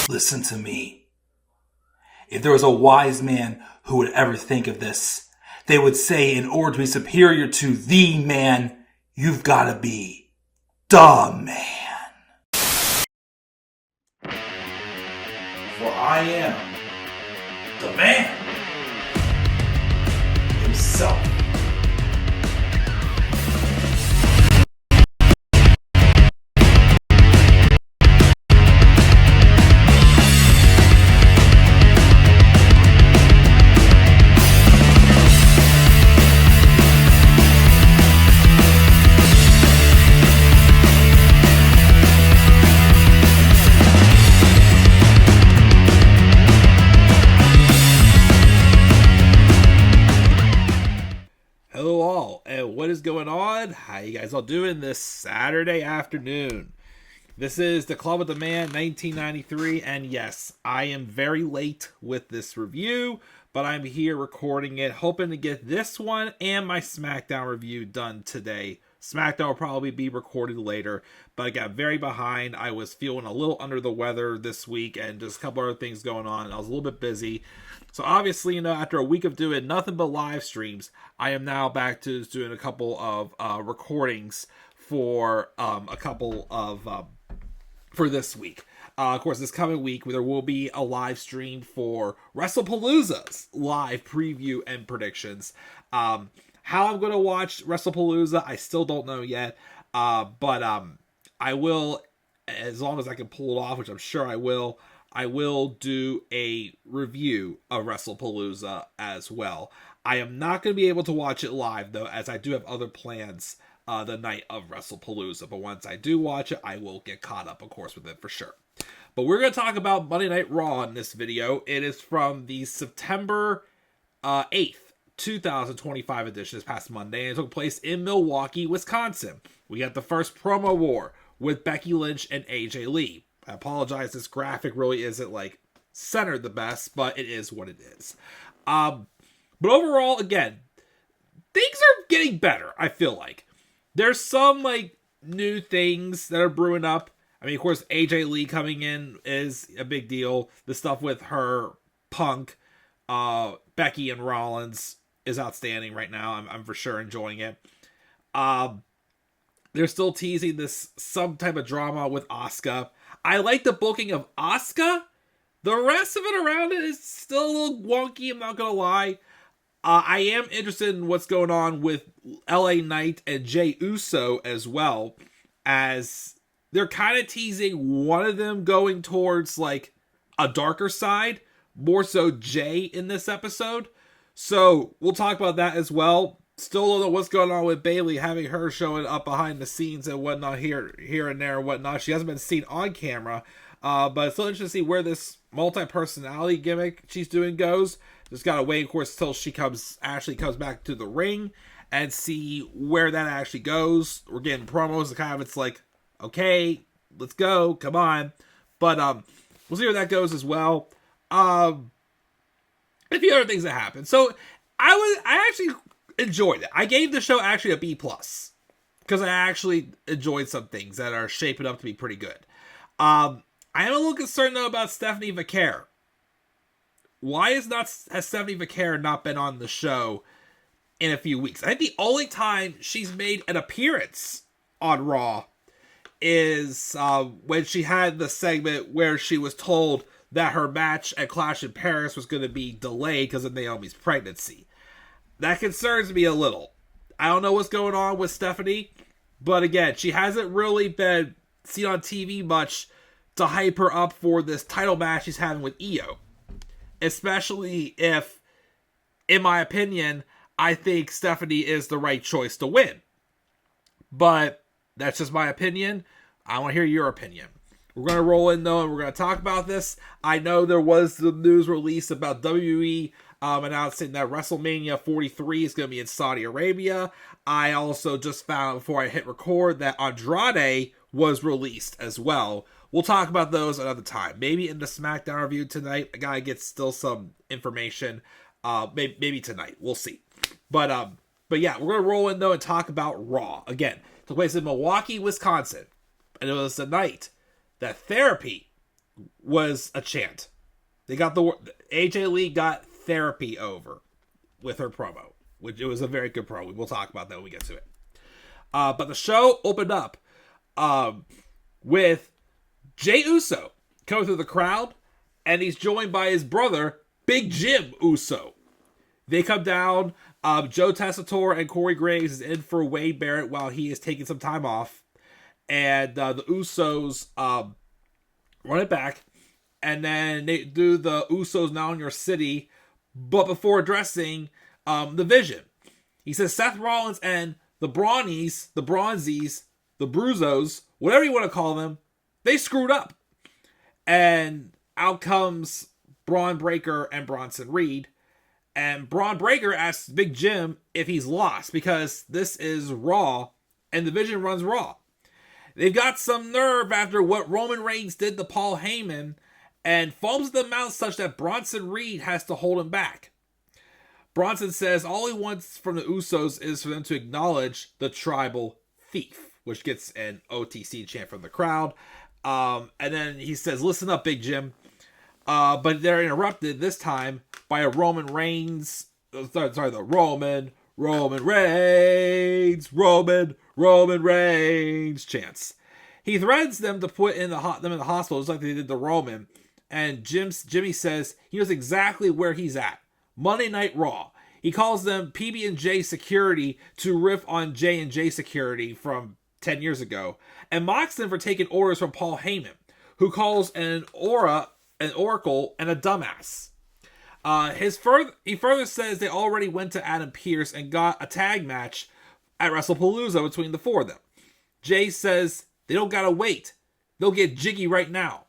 Listen to me. If there was a wise man who would ever think of this, they would say in order to be superior to the man, you've got to be the man. For I am the man himself. What is going on? How you guys all doing this Saturday afternoon? This is the Club of the Man 1993, and yes, I am very late with this review, but I'm here recording it, hoping to get this one and my SmackDown review done today. SmackDown will probably be recorded later, but I got very behind. I was feeling a little under the weather this week and just a couple other things going on, and I was a little bit busy. So obviously, after a week of doing nothing but live streams, I am now back to doing a couple of recordings for for this week. Of course, this coming week, there will be a live stream for Wrestlepalooza's live preview and predictions. How I'm going to watch Wrestlepalooza, I still don't know yet. But I will, as long as I can pull it off, which I'm sure I will do a review of Wrestlepalooza as well. I am not going to be able to watch it live, though, as I do have other plans the night of Wrestlepalooza. But once I do watch it, I will get caught up, of course, with it for sure. But we're going to talk about Monday Night Raw in this video. It is from the September 8th, 2025 edition, this past Monday, and it took place in Milwaukee, Wisconsin. We got the first promo war with Becky Lynch and AJ Lee. I apologize, this graphic really isn't centered the best, but it is what it is. But overall, again, things are getting better, I feel like. There's some new things that are brewing up. I mean, of course, AJ Lee coming in is a big deal. The stuff with her, Punk, Becky, and Rollins is outstanding right now. I'm for sure enjoying it. They're still teasing some type of drama with Asuka. I like the booking of Asuka. The rest of it around it is still a little wonky, I'm not going to lie. I am interested in what's going on with LA Knight and Jey Uso as well, as they're kind of teasing one of them going towards a darker side, more so Jey in this episode. So we'll talk about that as well. Still don't know what's going on with Bayley, having her showing up behind the scenes and whatnot here and there and whatnot. She hasn't been seen on camera, but it's still interesting to see where this multi-personality gimmick she's doing goes. Just gotta wait, of course, till she actually comes back to the ring and see where that actually goes. We're getting promos and kind of it's okay, let's go, come on. But we'll see where that goes as well. A few other things that happen. So I actually enjoyed it. I gave the show actually a B+, because I actually enjoyed some things that are shaping up to be pretty good. I am a little concerned though about Stephanie Vaquer. Why has Stephanie Vaquer not been on the show in a few weeks? I think the only time she's made an appearance on Raw is when she had the segment where she was told that her match at Clash in Paris was going to be delayed because of Naomi's pregnancy. That concerns me a little. I don't know what's going on with Stephanie, but again, she hasn't really been seen on TV much to hype her up for this title match she's having with Io. Especially if, in my opinion, I think Stephanie is the right choice to win. But that's just my opinion. I want to hear your opinion. We're going to roll in, though, and we're going to talk about this. I know there was the news release about WWE announcing that WrestleMania 43 is going to be in Saudi Arabia. I also just found, before I hit record, that Andrade was released as well. We'll talk about those another time. Maybe in the SmackDown review tonight. I gotta get still some information. Maybe tonight. We'll see. But yeah, we're gonna roll in though and talk about Raw. Again, it took place in Milwaukee, Wisconsin. And it was the night that Therapy was a chant. They got AJ Lee got therapy over with her promo, which it was a very good promo. We'll talk about that when we get to it. But the show opened up with Jey Uso coming through the crowd, and he's joined by his brother, Big Jim Uso. They come down. Joe Tessitore and Corey Graves is in for Wade Barrett while he is taking some time off. And the Usos run it back. And then they do the Usos Now in Your City. But before addressing the Vision, he says Seth Rollins and the Brawnies, the Bronzies, the Bruisos, whatever you want to call them, they screwed up. And out comes Braun Breaker and Bronson Reed. And Braun Breaker asks Big Jim if he's lost because this is Raw and the Vision runs Raw. They've got some nerve after what Roman Reigns did to Paul Heyman and foams at the mouth such that Bronson Reed has to hold him back. Bronson says all he wants from the Usos is for them to acknowledge the tribal thief, which gets an OTC chant from the crowd. And then he says, listen up, Big Jim. But they're interrupted this time by a Roman Reigns. Roman Reigns chants. He threatens them to put them in the hospital just like they did to Roman. And Jimmy says he knows exactly where he's at. Monday Night Raw. He calls them PB&J Security to riff on J&J Security from 10 years ago. And mocks them for taking orders from Paul Heyman, who calls an oracle, and a dumbass. He further says they already went to Adam Pearce and got a tag match at Wrestlepalooza between the four of them. Jay says they don't gotta wait. They'll get jiggy right now.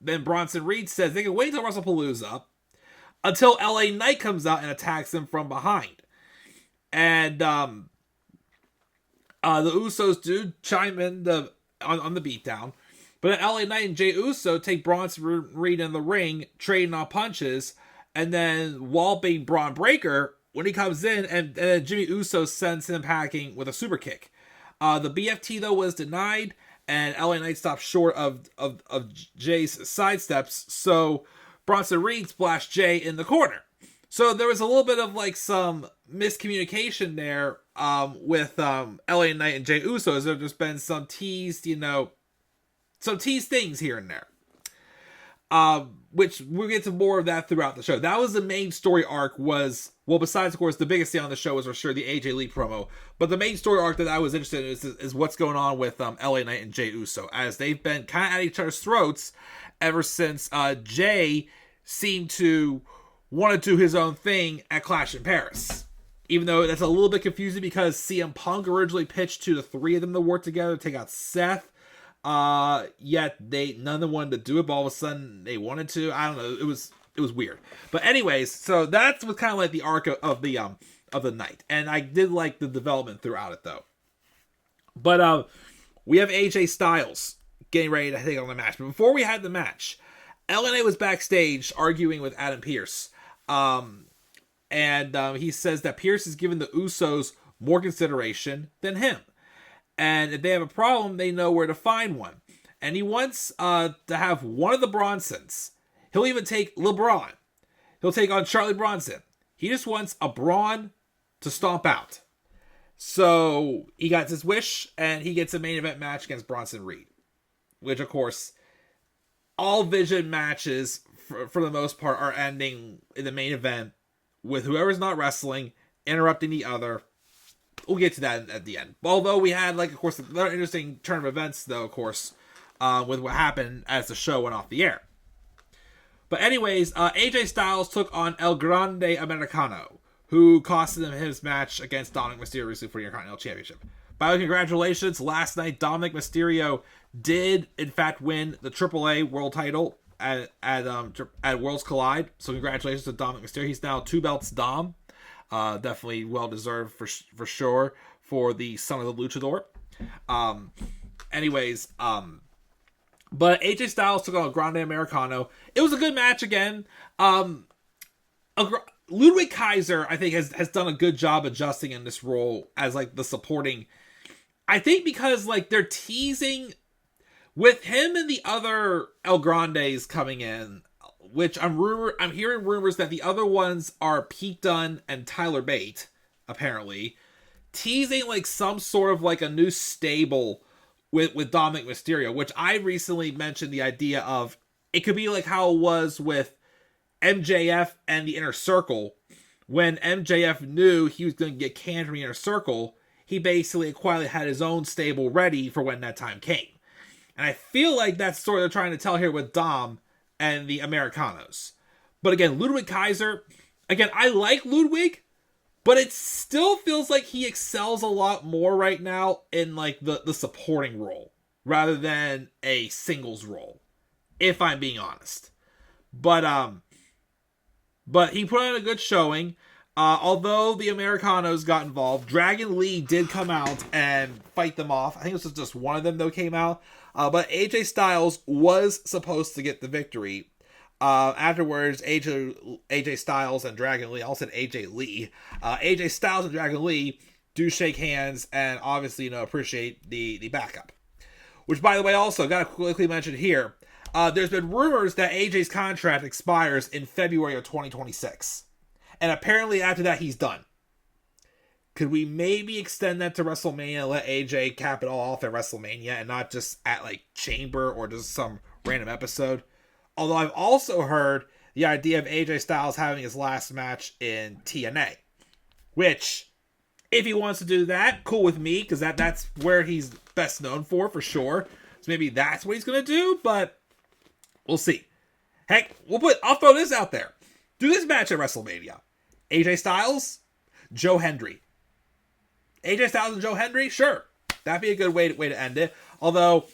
Then Bronson Reed says they can wait until Wrestlepalooza until LA Knight comes out and attacks them from behind. And the Usos do chime in on the beatdown. But then LA Knight and Jey Uso take Bronson Reed in the ring, trading on punches, and then walloping Braun Breaker when he comes in, and Jimmy Uso sends him packing with a super kick. The BFT, though, was denied, and LA Knight stopped short of Jay's sidesteps, so Bronson Reed splashed Jay in the corner. So there was a little bit of like some miscommunication there with LA Knight and Jey Uso, as there's been some teased, some tease things here and there. Which we'll get to more of that throughout the show. That was the main story arc besides, of course, the biggest thing on the show was for sure the AJ Lee promo. But the main story arc that I was interested in is what's going on with LA Knight and Jey Uso, as they've been kind of at each other's throats ever since Jay seemed to want to do his own thing at Clash in Paris. Even though that's a little bit confusing because CM Punk originally pitched to the three of them to work together to take out Seth. Yet none of them wanted to do it, but all of a sudden they wanted to. I don't know. It was weird. But anyways, so that was kind of like the arc of the night. And I did like the development throughout it though. But we have AJ Styles getting ready to take on the match. But before we had the match, LNA was backstage arguing with Adam Pearce. And he says that Pearce has given the Usos more consideration than him. And if they have a problem, they know where to find one. And he wants to have one of the Bronsons. He'll even take LeBron. He'll take on Charlie Bronson. He just wants a Braun to stomp out. So he got his wish, and he gets a main event match against Bronson Reed. Which, of course, all Vision matches, for the most part, are ending in the main event with whoever's not wrestling interrupting the other. We'll get to that at the end. Although we had, of course, another interesting turn of events, though, of course, with what happened as the show went off the air. But anyways, AJ Styles took on El Grande Americano, who costed him his match against Dominik Mysterio recently for the Intercontinental Championship. By the way, congratulations. Last night, Dominik Mysterio did, in fact, win the AAA World title at Worlds Collide. So congratulations to Dominik Mysterio. He's now 2 belts Dom. Definitely well-deserved for sure for the son of the Luchador. But AJ Styles took on Grande Americano. It was a good match again. Ludwig Kaiser, I think, has done a good job adjusting in this role as the supporting. I think because they're teasing with him and the other El Grandes coming in, which I'm hearing rumors that the other ones are Pete Dunne and Tyler Bate, apparently, teasing like some sort of like a new stable with Dominik Mysterio, which I recently mentioned the idea of it could be like how it was with MJF and the Inner Circle. When MJF knew he was going to get canned from the Inner Circle, he basically quietly had his own stable ready for when that time came. And I feel like that's sort of trying to tell here with Dom and the Americanos. But again, Ludwig Kaiser, again, I like Ludwig, but it still feels like he excels a lot more right now in like the supporting role rather than a singles role, if I'm being honest. But he put on a good showing. Although the Americanos got involved, Dragon Lee did come out and fight them off. I think it was just one of them that came out. But AJ Styles was supposed to get the victory. Afterwards, AJ Styles and Dragon Lee, I also said AJ Lee. AJ Styles and Dragon Lee do shake hands and obviously, appreciate the backup. Which, by the way, also, got to quickly mention here, there's been rumors that AJ's contract expires in February of 2026. And apparently after that, he's done. Could we maybe extend that to WrestleMania and let AJ cap it all off at WrestleMania and not just at like Chamber or just some random episode? Although I've also heard the idea of AJ Styles having his last match in TNA. Which, if he wants to do that, cool with me, because that's where he's best known for sure. So maybe that's what he's going to do, but we'll see. Heck, I'll throw this out there. Do this match at WrestleMania. AJ Styles, Joe Hendry. AJ Styles and Joe Hendry? Sure. That'd be a good way to end it. Although,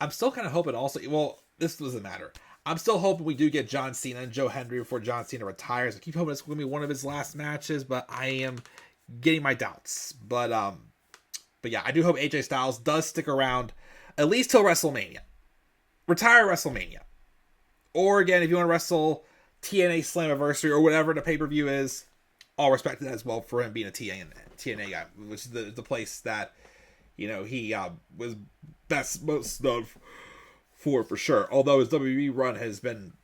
I'm still kind of hoping also... Well, this doesn't matter. I'm still hoping we do get John Cena and Joe Hendry before John Cena retires. I keep hoping it's going to be one of his last matches, but I am getting my doubts. But yeah, I do hope AJ Styles does stick around at least till WrestleMania. Retire WrestleMania. Or again, if you want to wrestle TNA Slammiversary or whatever the pay-per-view is, I'll respect it as well for him being a TNA guy, which is the place that, he was most known for sure. Although his WWE run has been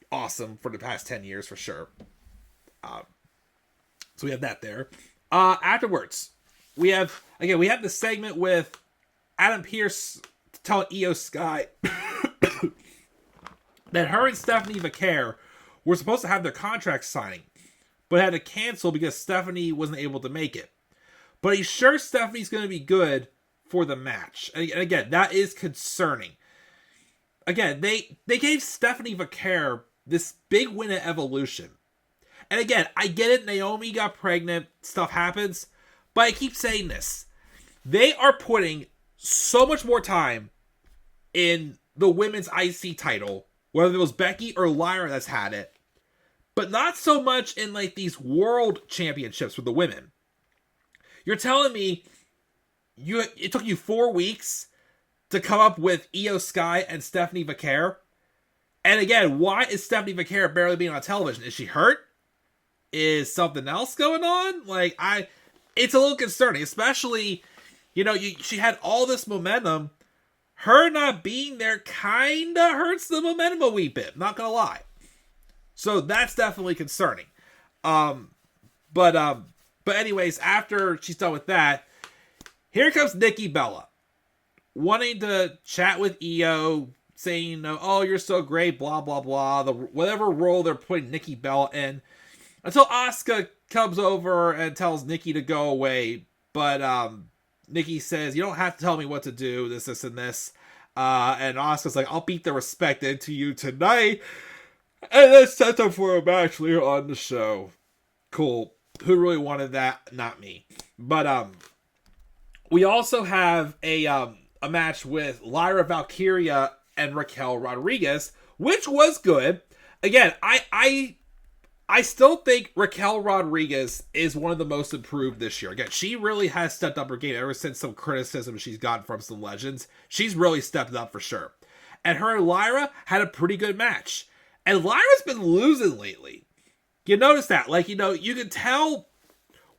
awesome for the past 10 years for sure. So we have that there. Afterwards, we have the segment with Adam Pearce telling Io Sky that her and Stephanie Vaquer were supposed to have their contract signing, but had to cancel because Stephanie wasn't able to make it. But he's sure Stephanie's going to be good for the match. And again, that is concerning. Again, they gave Stephanie Vaquer this big win at Evolution. And again, I get it, Naomi got pregnant, stuff happens, but I keep saying this. They are putting so much more time in the women's IC title, whether it was Becky or Lyra that's had it, but not so much in like these world championships with the women. You're telling me it took you 4 weeks to come up with Io Sky and Stephanie Vaquer? And again, why is Stephanie Vaquer barely being on television? Is she hurt? Is something else going on? It's a little concerning, especially, she had all this momentum. Her not being there kinda hurts the momentum a wee bit, not gonna lie. So that's definitely concerning. But anyways, after she's done with that, here comes Nikki Bella, wanting to chat with Io, saying, oh, you're so great, blah, blah, blah, whatever role they're putting Nikki Bella in, until Asuka comes over and tells Nikki to go away, but Nikki says, you don't have to tell me what to do, this, and this, and Asuka's like, I'll beat the respect into you tonight, and then set up for a match later on the show. Cool. Who really wanted that? Not me. But we also have a match with Lyra Valkyria and Raquel Rodriguez, which was good. Again, I still think Raquel Rodriguez is one of the most improved this year. Again, she really has stepped up her game ever since some criticism she's gotten from some legends. She's really stepped up for sure. And her and Lyra had a pretty good match. And Lyra's been losing lately. You notice that. You could tell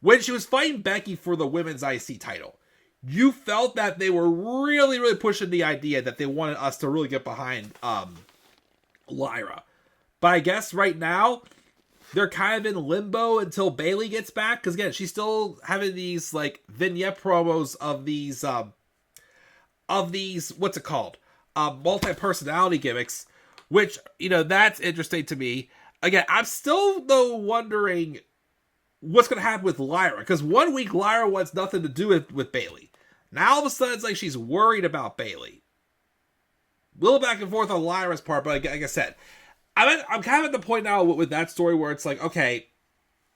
when she was fighting Becky for the women's IC title. you felt that they were really, really pushing the idea that they wanted us to really get behind Lyra. But I guess right now, they're kind of in limbo until Bayley gets back. Because again, she's still having these like vignette promos of these, what's it called? Multi-personality gimmicks. Which, that's interesting to me. Again, I'm still, though, wondering what's going to happen with Lyra. Because 1 week, Lyra wants nothing to do with Bayley. Now, all of a sudden, it's like she's worried about Bayley. A little back and forth on Lyra's part, but like I said, I'm kind of at the point now with that story where it's like, okay,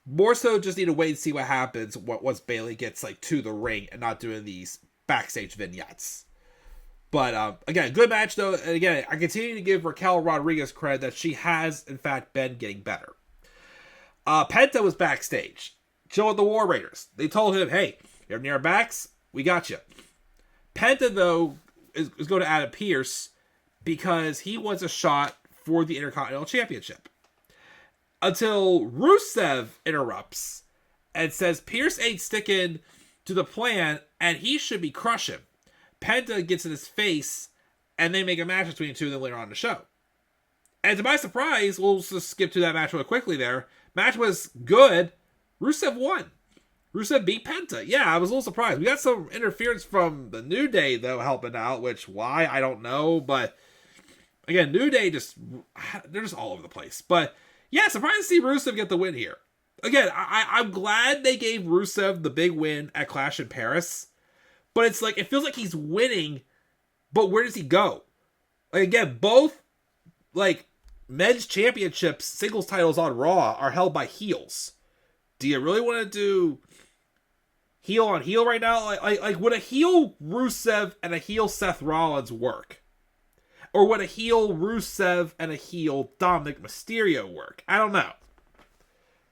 more so just need to wait and see what happens once Bayley gets like to the ring and not doing these backstage vignettes. But again, good match though. And again, I continue to give Raquel Rodriguez credit that she has in fact been getting better. Penta was backstage, chilling with the War Raiders. They told him, "Hey, you're near our backs, we got you." Penta though is going to Adam Pearce because he wants a shot for the Intercontinental Championship. Until Rusev interrupts and says Pearce ain't sticking to the plan and he should be crushing. Penta gets in his face and they make a match between the two of them later on in the show. And to my surprise, we'll just skip to that match real quickly there. Match was good. Rusev won. Rusev beat Penta. Yeah, I was a little surprised. We got some interference from the New Day, though, helping out, which why, I don't know. But again, New Day they're just all over the place. But yeah, surprised to see Rusev get the win here. Again, I'm glad they gave Rusev the big win at Clash in Paris. But it's like, it feels like he's winning, but where does he go? Like, again, both, like, men's championships, singles titles on Raw are held by heels. Do you really want to do heel on heel right now? Like would a heel Rusev and a heel Seth Rollins work? Or would a heel Rusev and a heel Dominik Mysterio work? I don't know.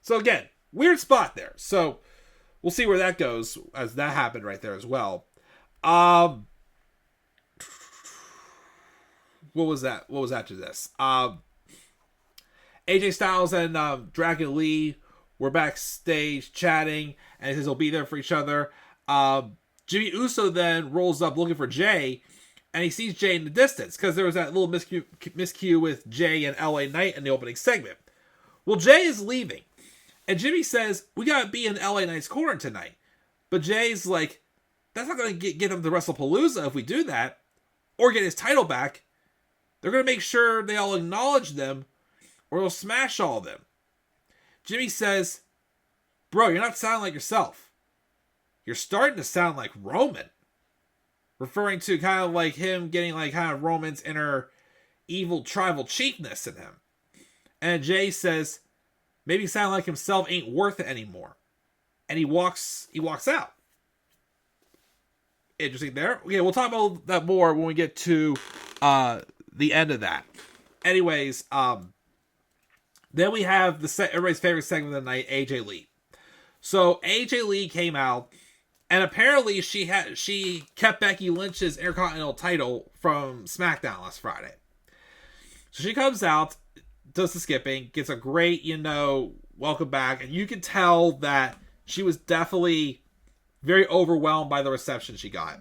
So again, weird spot there. So we'll see where that goes as that happened right there as well. What was that? What was after this? AJ Styles and Dragon Lee were backstage chatting, and he says they'll be there for each other. Jimmy Uso then rolls up looking for Jay, and he sees Jay in the distance because there was that little miscue with Jay and LA Knight in the opening segment. Well, Jay is leaving, and Jimmy says, "We gotta be in LA Knight's corner tonight." But Jay's like, "That's not gonna get him to Wrestlepalooza if we do that, or get his title back. They're gonna make sure they all acknowledge them, or they'll smash all of them." Jimmy says, "Bro, you're not sounding like yourself. You're starting to sound like Roman." Referring to kind of like him getting like kind of Roman's inner evil tribal chiefness in him. And Jay says, "Maybe sound like himself ain't worth it anymore." And he walks out. Interesting there. Okay, we'll talk about that more when we get to the end of that. Anyways, then we have everybody's favorite segment of the night, AJ Lee. So AJ Lee came out, and apparently she kept Becky Lynch's Intercontinental title from SmackDown last Friday. So she comes out, does the skipping, gets a great, welcome back, and you can tell that she was definitely very overwhelmed by the reception she got.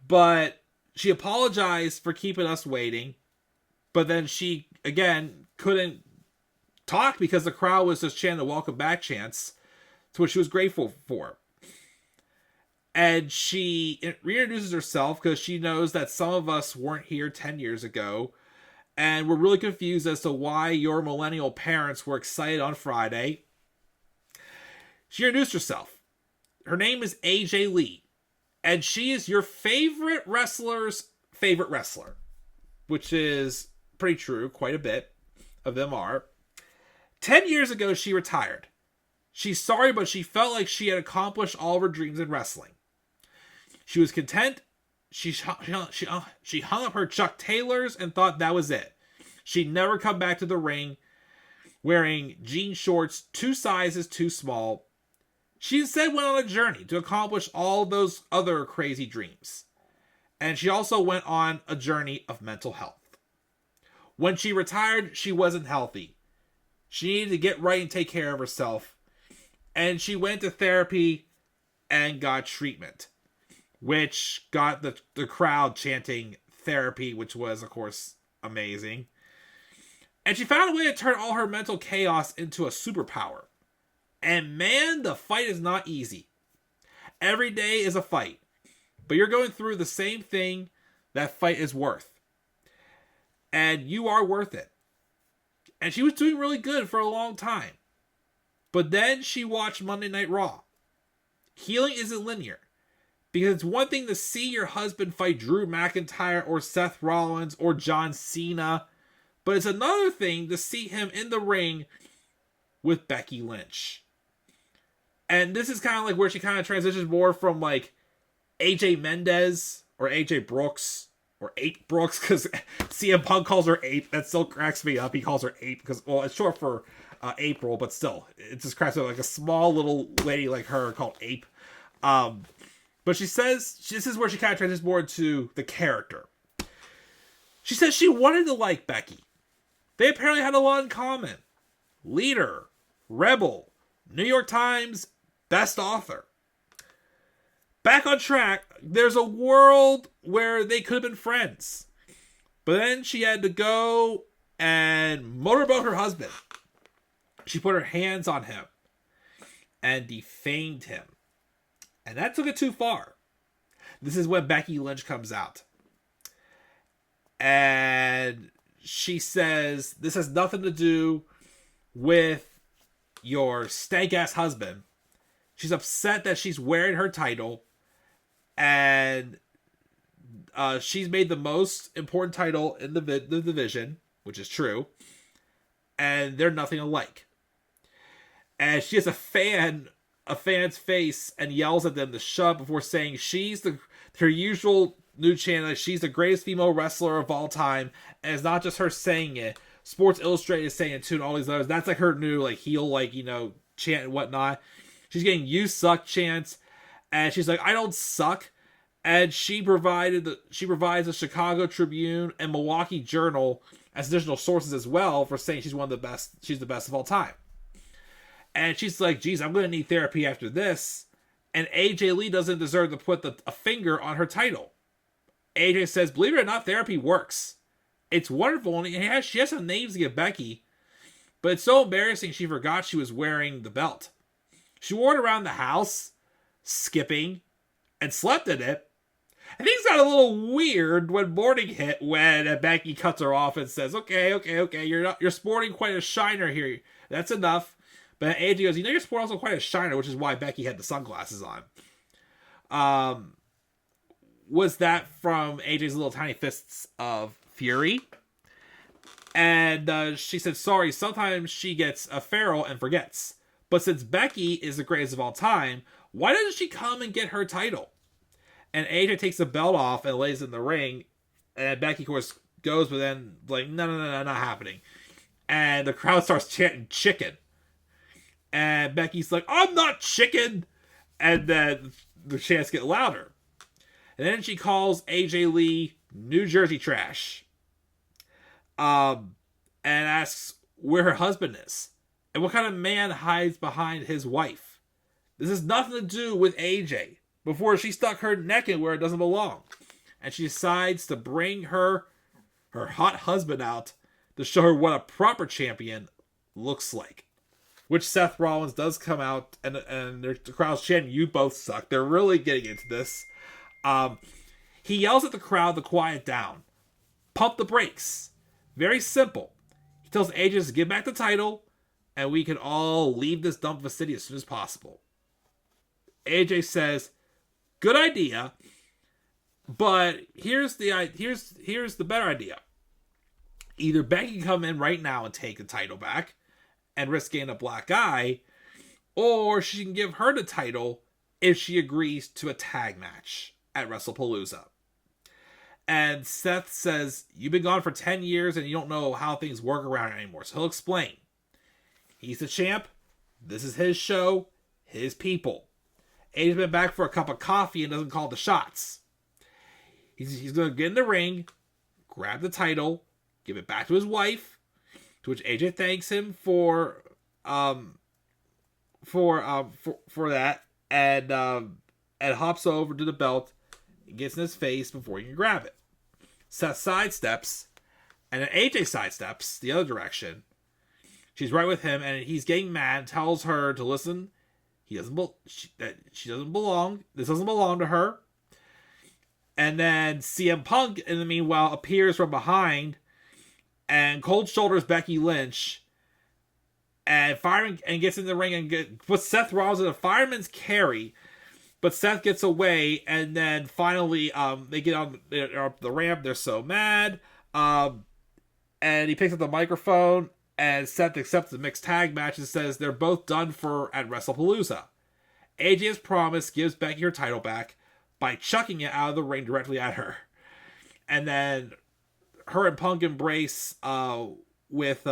But she apologized for keeping us waiting, but then she, again, couldn't talk because the crowd was just chanting the welcome back chants, to which she was grateful for. And she reintroduces herself because she knows that some of us weren't here 10 years ago, and we're really confused as to why your millennial parents were excited on Friday. She introduced herself. Her name is AJ Lee, and she is your favorite wrestler's favorite wrestler, which is pretty true. Quite a bit of them are. 10 years ago, she retired. She's sorry, but she felt like she had accomplished all of her dreams in wrestling. She was content. She hung up her Chuck Taylors and thought that was it. She'd never come back to the ring wearing jean shorts 2 sizes too small. She instead went on a journey to accomplish all those other crazy dreams. And she also went on a journey of mental health. When she retired, she wasn't healthy. She needed to get right and take care of herself. And she went to therapy and got treatment. which got the crowd chanting therapy, which was, of course, amazing. And she found a way to turn all her mental chaos into a superpower. And man, the fight is not easy. Every day is a fight. But you're going through the same thing that fight is worth. And you are worth it. And she was doing really good for a long time. But then she watched Monday Night Raw. Healing isn't linear. Because it's one thing to see your husband fight Drew McIntyre or Seth Rollins or John Cena. But it's another thing to see him in the ring with Becky Lynch. And this is kind of like where she kind of transitions more from like AJ Mendez or AJ Brooks or Ape Brooks, because CM Punk calls her Ape. That still cracks me up. He calls her Ape because, well, it's short for April, but still, it just cracks me up. Like a small little lady like her called Ape. But she says, this is where she kind of transitions more into the character. She says she wanted to like Becky. They apparently had a lot in common. Leader, rebel, New York Times, best author. Back on track, there's a world where they could have been friends. But then she had to go and motorboat her husband. She put her hands on him and defamed him. And that took it too far. This is when Becky Lynch comes out. And she says, this has nothing to do with your stank-ass husband. She's upset that she's wearing her title. And she's made the most important title in the division, which is true. And they're nothing alike. And she has a fan's face and yells at them to shut up before saying she's her usual new chant, she's the greatest female wrestler of all time. And it's not just her saying it. Sports Illustrated is saying it too, and all these others. That's like her new heel chant and whatnot. She's getting "you suck" chants. And she's like, I don't suck. And she provides the Chicago Tribune and Milwaukee Journal as additional sources as well for saying she's one of the best. She's the best of all time. And she's like, geez, I'm going to need therapy after this. And AJ Lee doesn't deserve to put a finger on her title. AJ says, believe it or not, therapy works. It's wonderful. And she has some names to give Becky. But it's so embarrassing she forgot she was wearing the belt. She wore it around the house, skipping, and slept in it. And things got a little weird when morning hit, when Becky cuts her off and says, okay, you're sporting quite a shiner here. That's enough. But AJ goes, you're sporting also quite a shiner, which is why Becky had the sunglasses on. Was that from AJ's little tiny fists of fury? And she said, sorry, sometimes she gets a feral and forgets. But since Becky is the greatest of all time, why doesn't she come and get her title? And AJ takes the belt off and lays it in the ring. And Becky, of course, goes, but then, no, not happening. And the crowd starts chanting chicken. And Becky's like, I'm not chicken! And then the chants get louder. And then she calls AJ Lee New Jersey trash. And asks where her husband is. And what kind of man hides behind his wife. This has nothing to do with AJ. Before she stuck her neck in where it doesn't belong. And she decides to bring her hot husband out to show her what a proper champion looks like. Which Seth Rollins does come out and the crowd's chanting, you both suck. They're really getting into this. He yells at the crowd to quiet down. Pump the brakes. Very simple. He tells AJ to give back the title and we can all leave this dump of a city as soon as possible. AJ says, good idea, but here's the better idea. Either Becky can come in right now and take the title back and risk getting a black eye, or she can give her the title if she agrees to a tag match at Wrestlepalooza. And Seth says, you've been gone for 10 years and you don't know how things work around anymore, so he'll explain. He's the champ. This is his show, his people. AJ's been back for a cup of coffee and doesn't call the shots. He's going to get in the ring, grab the title, give it back to his wife, to which AJ thanks him for that, and hops over to the belt gets in his face before he can grab it. Seth sidesteps, and then AJ sidesteps the other direction. She's right with him, and he's getting mad, tells her to listen. She doesn't belong. This doesn't belong to her. And then CM Punk, in the meanwhile, appears from behind and cold shoulders Becky Lynch and gets in the ring and puts Seth Rollins in a fireman's carry. But Seth gets away, and then finally they get on the ramp. They're so mad. And he picks up the microphone, and Seth accepts the mixed tag match and says they're both done for at WrestlePalooza. AJ, as promised, gives Becky her title back by chucking it out of the ring directly at her. And then her and Punk embrace with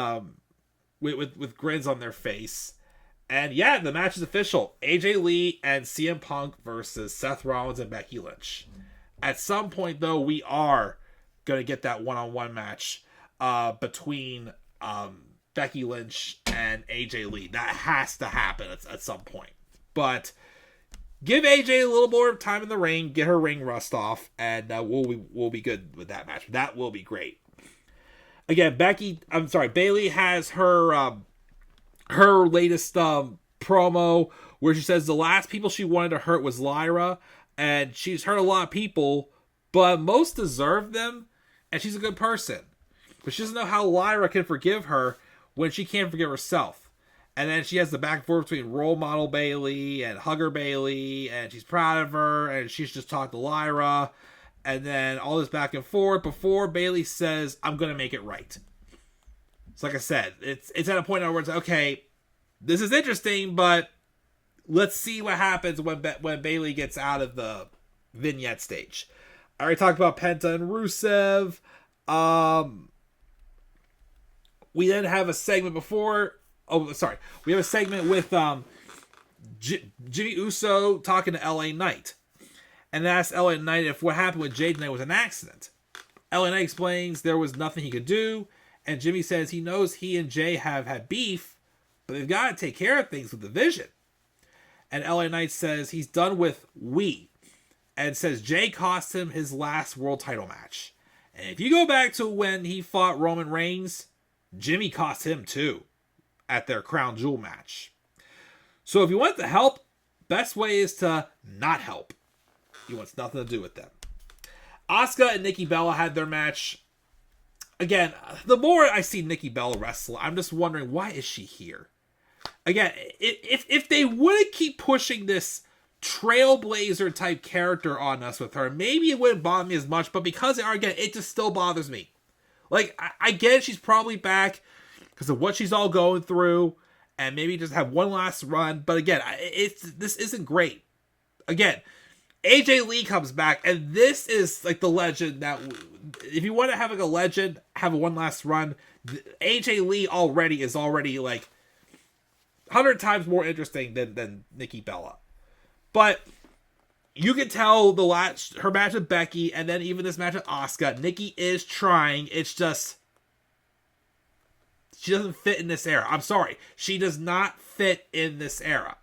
grins on their face. And yeah, the match is official. AJ Lee and CM Punk versus Seth Rollins and Becky Lynch. At some point, though, we are going to get that one-on-one match between Becky Lynch and AJ Lee. That has to happen at some point. But give AJ a little more time in the ring, get her ring rust off, and we'll be good with that match. That will be great. Again, Bayley has her latest promo where she says the last people she wanted to hurt was Lyra, and she's hurt a lot of people, but most deserve them, and she's a good person. But she doesn't know how Lyra can forgive her when she can't forgive herself. And then she has the back and forth between role model Bayley and hugger Bayley, and she's proud of her, and she's just talked to Lyra, and then all this back and forth before Bayley says, I'm going to make it right. So like I said, it's at a point where it's okay, this is interesting, but let's see what happens when Bayley gets out of the vignette stage. I already talked about Penta and Rusev. We then have a segment we have a segment with Jimmy Uso talking to LA Knight. And asked LA Knight if what happened with Jade Knight was an accident. LA Knight explains there was nothing he could do. And Jimmy says he knows he and Jay have had beef, but they've got to take care of things with the Vision. And LA Knight says he's done with we. And says Jay cost him his last world title match. And if you go back to when he fought Roman Reigns, Jimmy cost him too at their crown jewel match. So if you want to help, best way is to not help. He wants nothing to do with them. Asuka and Nikki Bella had their match. Again, the more I see Nikki Bella wrestle, I'm just wondering, why is she here? Again, if they wouldn't keep pushing this trailblazer type character on us with her, maybe it wouldn't bother me as much, but because they are, again, it just still bothers me. Like, I get she's probably back because of what she's all going through, and maybe just have one last run, but again, this isn't great. Again, AJ Lee comes back, and this is like the legend that if you want to have like a legend, have a one last run, AJ Lee is already like 100 times more interesting than Nikki Bella. But you can tell her match with Becky, and then even this match with Asuka, Nikki is trying. It's just she doesn't fit in this era. I'm sorry, she does not fit in this era.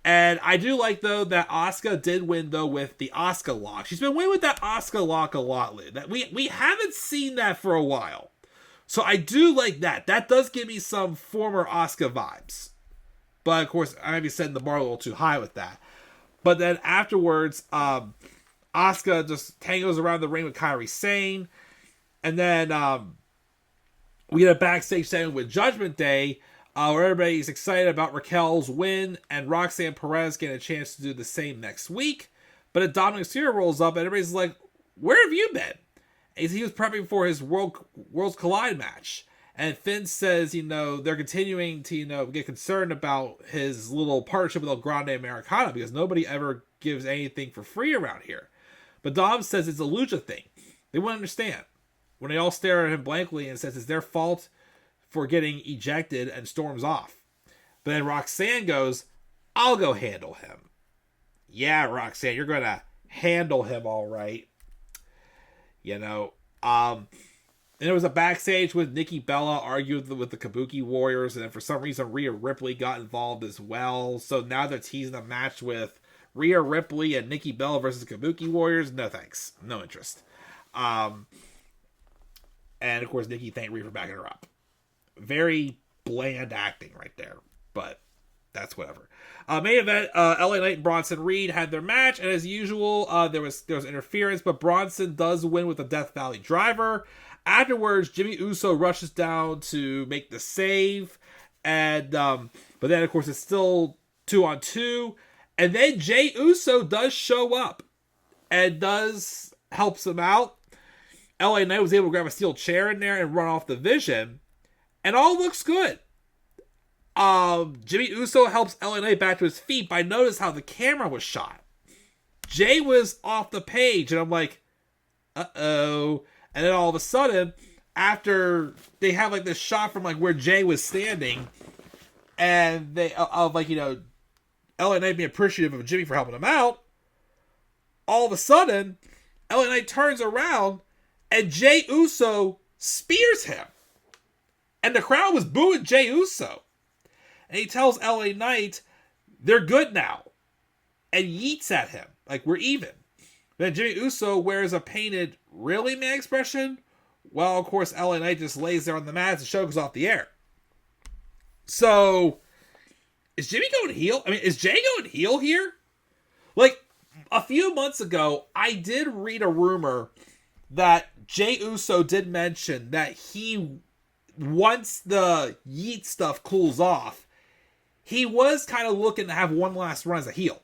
And I do like, though, that Asuka did win, though, with the Asuka lock. She's been winning with that Asuka lock a lot lately. That we haven't seen that for a while. So I do like that. That does give me some former Asuka vibes. But, of course, I might be setting the bar a little too high with that. But then afterwards, Asuka just tangles around the ring with Kairi Sane. And then we get a backstage segment with Judgment Day, where everybody's excited about Raquel's win, and Roxanne Perez getting a chance to do the same next week. But a Dominik Mysterio rolls up, and everybody's like, where have you been? And he was prepping for his Worlds Collide match. And Finn says, they're continuing to, get concerned about his little partnership with Grande Americano, because nobody ever gives anything for free around here. But Dom says it's a lucha thing. They won't understand. When they all stare at him blankly and says it's their fault for getting ejected, and storms off. But then Roxanne goes, I'll go handle him. Yeah, Roxanne, you're going to handle him all right. And there was a backstage with Nikki Bella arguing with the Kabuki Warriors, and then for some reason Rhea Ripley got involved as well. So now they're teasing a match with Rhea Ripley and Nikki Bella versus Kabuki Warriors. No thanks. No interest. And of course, Nikki thanked Rhea for backing her up. Very bland acting right there, but that's whatever. Main event, LA Knight and Bronson Reed had their match, and as usual, there was interference, but Bronson does win with a Death Valley driver. Afterwards, Jimmy Uso rushes down to make the save, and but then of course it's still 2-on-2, and then Jey Uso does show up and helps him out. LA Knight was able to grab a steel chair in there and run off the Vision, and all looks good. Jimmy Uso helps LA Knight back to his feet, but I noticed how the camera was shot. Jay was off the page, and I'm like, uh-oh. And then all of a sudden, after they have like this shot from like where Jay was standing, and they LA Knight being appreciative of Jimmy for helping him out, all of a sudden, LA Knight turns around, and Jey Uso spears him. And the crowd was booing Jey Uso. And he tells LA Knight, they're good now. And yeets at him. Like, we're even. Then Jimmy Uso wears a painted, really, man expression. Well, of course, LA Knight just lays there on the mat as the show goes off the air. So, is Jimmy going heel? I mean, is Jay going heel here? Like, a few months ago, I did read a rumor that Jey Uso did mention that once the yeet stuff cools off, he was kind of looking to have one last run as a heel.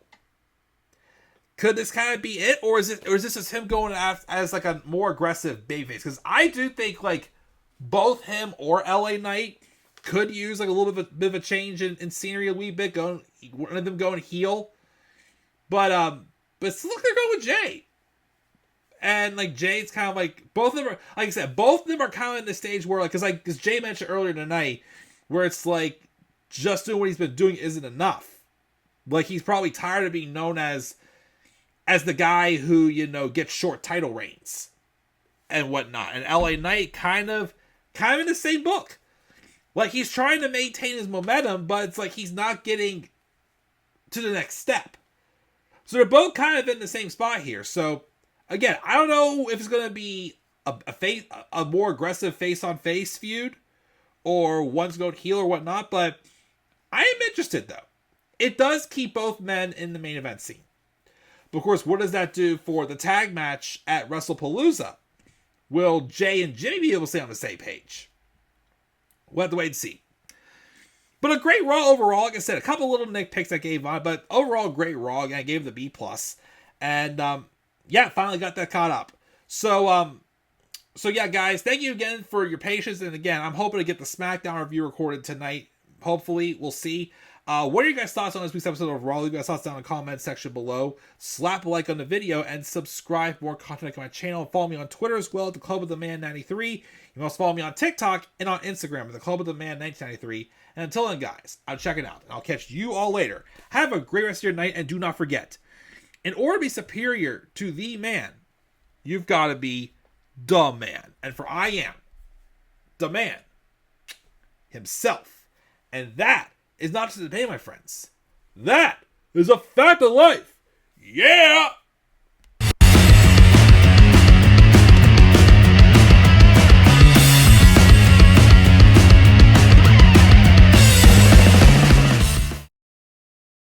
Could this kind of be it? Or is this just him going as like a more aggressive babyface? Because I do think like both him or LA Knight could use like a little bit of a change in scenery a wee bit, one of them going heel. But still look, they're going with Jay. And like Jay's kind of like, both of them are, like I said, both of them are kind of in the stage where because Jay mentioned earlier tonight, where it's like just doing what he's been doing isn't enough. Like he's probably tired of being known as the guy who, gets short title reigns and whatnot. And LA Knight kind of in the same book. Like he's trying to maintain his momentum, but it's like he's not getting to the next step. So they're both kind of in the same spot here. So again, I don't know if it's going to be a more aggressive face-on-face feud or one's going heel or whatnot, but I am interested, though. It does keep both men in the main event scene. But, of course, what does that do for the tag match at Wrestlepalooza? Will Jay and Jimmy be able to stay on the same page? We'll have to wait and see. But a great Raw overall. Like I said, a couple little nitpicks I gave on, but overall, great Raw. Again, I gave it the B+. And, finally got that caught up. So yeah, guys, thank you again for your patience. And again, I'm hoping to get the SmackDown review recorded tonight. Hopefully, we'll see. What are your guys' thoughts on this week's episode of Raw? Leave your guys' thoughts down in the comment section below. Slap a like on the video and subscribe for more content on my channel. Follow me on Twitter as well at the Club of the Man 93. You can also follow me on TikTok and on Instagram at the Club of the Man 1993. And until then, guys, I'll check it out. And I'll catch you all later. Have a great rest of your night, and do not forget, in order to be superior to the man, you've got to be the man. And for I am the man himself. And that is not just a debate, my friends. That is a fact of life. Yeah!